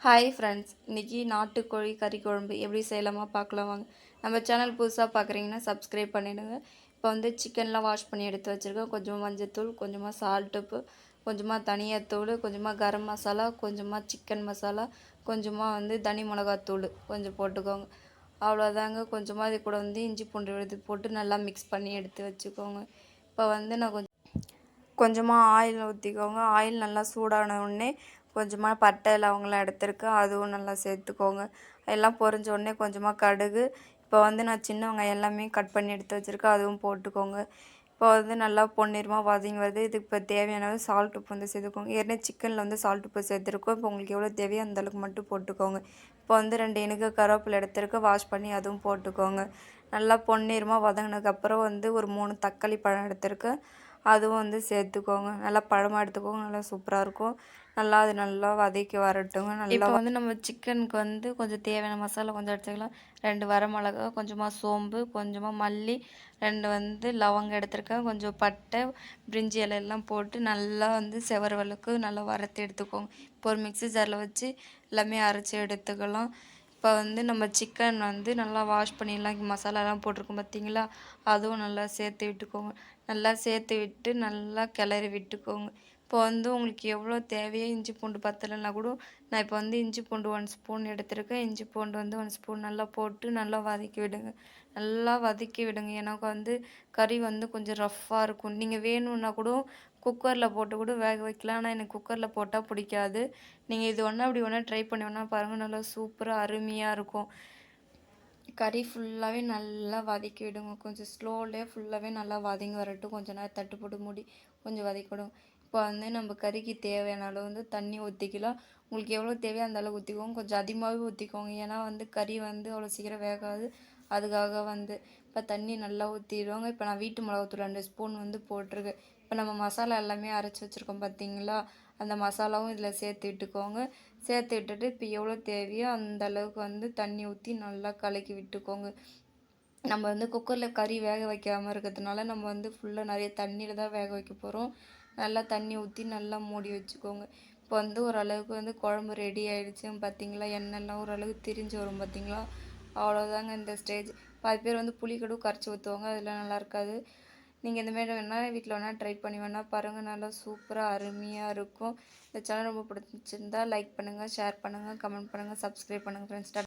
Hi friends, இன்றைக்கி நாட்டுக்கோழி கறி குழம்பு எப்படி செய்யலாமா பார்க்கலாம் வாங்க. நம்ம சேனல் புதுசாக பார்க்குறீங்கன்னா சப்ஸ்கிரைப் பண்ணிவிடுங்க. இப்போ வந்து சிக்கன்லாம் வாஷ் பண்ணி எடுத்து வச்சுருக்கேன். கொஞ்சமாக மஞ்சத்தூள், கொஞ்சமாக சால்ட்டுப்பு, கொஞ்சமாக தனியாத்தூள், கொஞ்சமாக கரம் மசாலா, கொஞ்சமாக சிக்கன் மசாலா, கொஞ்சமாக வந்து தனி மிளகாத்தூள் கொஞ்சம் போட்டுக்கோங்க. அவ்வளோதாங்க. கொஞ்சமாக இது கூட வந்து இஞ்சி பூண்டு விழுது போட்டு நல்லா மிக்ஸ் பண்ணி எடுத்து வச்சுக்கோங்க. இப்போ வந்து நான் கொஞ்சமாக ஆயில் ஊற்றிக்கோங்க. ஆயில் நல்லா சூடான உடனே கொஞ்சமாக பட்டை லவங்கெல்லாம் எடுத்துருக்கேன், அதுவும் நல்லா சேர்த்துக்கோங்க. எல்லாம் பொரிஞ்ச உடனே கொஞ்சமாக கடுகு, இப்போ வந்து நான் சின்ன வெங்காயம் எல்லாமே கட் பண்ணி எடுத்து வச்சுருக்கேன், அதுவும் போட்டுக்கோங்க. இப்போ வந்து நல்லா பொன்னிறமாக வதங்கி வருது. இதுக்கு இப்போ தேவையான சால்ட் உப்பு வந்து சேர்த்துக்கோங்க. ஏற்கனவே சிக்கனில் வந்து சால்ட் உப்பு சேர்த்துருக்கோம். இப்போ உங்களுக்கு எவ்வளோ தேவையோ அந்தளவுக்கு மட்டும் போட்டுக்கோங்க. இப்போ வந்து 2 இனுக்கு கருவேப்பிலை எடுத்துருக்கேன், வாஷ் பண்ணி அதுவும் போட்டுக்கோங்க. நல்லா பொன்னிறமாக வதங்கினதுக்கப்புறம் வந்து ஒரு 3 தக்காளி பழம் எடுத்துருக்கேன், அதுவும் வந்து சேர்த்துக்கோங்க. நல்லா பழமாக எடுத்துக்கோங்க, நல்லா சூப்பராக இருக்கும். அது நல்லா வதக்கி வரட்டுங்க. இப்போ வந்து நம்ம சிக்கனுக்கு வந்து கொஞ்சம் தேவையான மசாலா கொஞ்சம் எடுத்துக்கலாம். 2 வரமிளகா, கொஞ்சமாக சோம்பு, கொஞ்சமாக மல்லி, 2 வந்து லவங்கம் எடுத்துருக்கேன், கொஞ்சம் பட்டை, பிரிஞ்சி இலையெல்லாம் போட்டு நல்லா வந்து செவரவளுக்கு நல்லா வறுத்து எடுத்துக்கோங்க. இப்போ ஒரு மிக்ஸி ஜாரில் வச்சு எல்லாமே அரைச்சி எடுத்துக்கலாம். இப்போ வந்து நம்ம சிக்கன் வந்து நல்லா வாஷ் பண்ணிடலாம். மசாலாலாம் போட்டிருக்கோம் பார்த்தீங்களா, அதுவும் நல்லா சேர்த்து விட்டுக்கோங்க. நல்லா சேர்த்து விட்டு நல்லா கிளறி விட்டுக்கோங்க. இப்போ வந்து உங்களுக்கு எவ்வளோ தேவையோ இஞ்சி பூண்டு பத்தலைன்னா கூட நான் இப்போ வந்து இஞ்சி பூண்டு 1 ஸ்பூன் எடுத்துருக்கேன். இஞ்சி பூண்டு வந்து 1 ஸ்பூன் நல்லா போட்டு நல்லா வதக்கி விடுங்க. நல்லா வதக்கி விடுங்க. எனக்கு வந்து கறி வந்து கொஞ்சம் ரஃப்பாக இருக்கும். நீங்கள் வேணும்னா கூட குக்கரில் போட்டு கூட வேக வைக்கலாம். ஆனால் எனக்கு குக்கரில் போட்டால் பிடிக்காது. நீங்கள் இது ஒன்றா அப்படி ஒன்றா ட்ரை பண்ணி வேணால் பாருங்கள், நல்லா சூப்பராக அருமையாக இருக்கும். கறி ஃபுல்லாகவே நல்லா வதக்கி விடுங்க. கொஞ்சம் ஸ்லோவிலே ஃபுல்லாகவே நல்லா வதங்கி வரட்டும். கொஞ்சம் நேரம் தட்டு போட்டு மூடி கொஞ்சம் வதக்கி விடுங்க. இப்போ வந்து நம்ம கறிக்கு தேவையான அளவு வந்து தண்ணி ஊற்றிக்கலாம். உங்களுக்கு எவ்வளோ தேவையோ அந்த அளவு ஊற்றிக்கோங்க. கொஞ்சம் அதிகமாகவே ஊற்றிக்கோங்க. ஏன்னா வந்து கறி வந்து அவ்வளோ சீக்கிரம் வேகாது. அதுக்காக வந்து இப்போ தண்ணி நல்லா ஊற்றிடுவாங்க. இப்போ நான் வீட்டு மிளகாத்தூள் 2 ஸ்பூன் வந்து போட்டிருக்கேன். இப்போ நம்ம மசாலா எல்லாமே அரைச்சி வச்சுருக்கோம் பார்த்தீங்களா, அந்த மசாலாவும் இதில் சேர்த்து விட்டுக்கோங்க. சேர்த்து விட்டுட்டு இப்போ எவ்வளோ தேவையோ அந்த அளவுக்கு வந்து தண்ணி ஊற்றி நல்லா கலக்கி விட்டுக்கோங்க. நம்ம வந்து குக்கரில் கறி வேக வைக்காமல் இருக்கிறதுனால நம்ம வந்து ஃபுல்லாக நிறைய தண்ணியில் தான் வேக வைக்க போகிறோம். நல்லா தண்ணி ஊற்றி நல்லா மூடி வச்சுக்கோங்க. இப்போ வந்து ஓரளவுக்கு வந்து குழம்பு ரெடி ஆகிடுச்சு பார்த்தீங்களா, எண்ணெய்லாம் ஓரளவுக்கு திரிஞ்சு வரும் பார்த்தீங்களா, அவ்வளோதாங்க இந்த ஸ்டேஜ். பாதி பேர் வந்து புளி கூட கரைச்சி ஊற்றுவாங்க, அதெல்லாம் நல்லா இருக்காது. நீங்கள் இந்தமாரி வேணால் வீட்டில் வேணால் ட்ரை பண்ணி வேணால் பாருங்கள், நல்லா சூப்பராக அருமையாக இருக்கும். இந்த சேனல் ரொம்ப பிடிச்சிருந்தா லைக் பண்ணுங்கள், ஷேர் பண்ணுங்கள், கமெண்ட் பண்ணுங்கள், சப்ஸ்கிரைப் பண்ணுங்கள் ஃப்ரெண்ட்ஸ்.